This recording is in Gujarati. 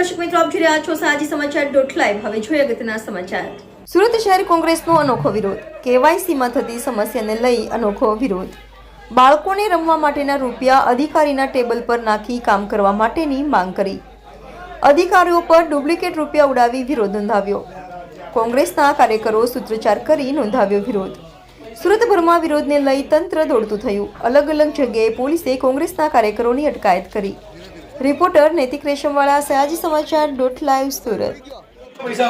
દર્શક મિત્રો, આપ જોઈ રહ્યા છો સાજી સમાચાર .live। હવે જોઈએ અગત્યના સમાચાર। સુરત શહેર કોંગ્રેસનો અનોખો વિરોધ। કેવાયસીમાં થતી સમસ્યાને લઈ અનોખો વિરોધ। બાળકોને રમવા માટેના રૂપિયા અધિકારીના ટેબલ પર નાખી કામ કરવા માટેની માંગ કરી। અધિકારીઓ પર ડુપ્લિકેટ રૂપિયા ઉડાવી વિરોધ નોંધાવ્યો। કોંગ્રેસના કાર્યકરો સૂત્રોચ્ચાર કરી નોંધાવ્યો વિરોધ। સુરતભરમાં વિરોધને લઈ તંત્ર દોડતું થયું। અલગ અલગ જગ્યાએ પોલીસે કોંગ્રેસના કાર્યકરોની અટકાયત કરી। रिपोर्टर नैतिक रेशमवाला, सयाजी समाचार .live सूरत। પૈસા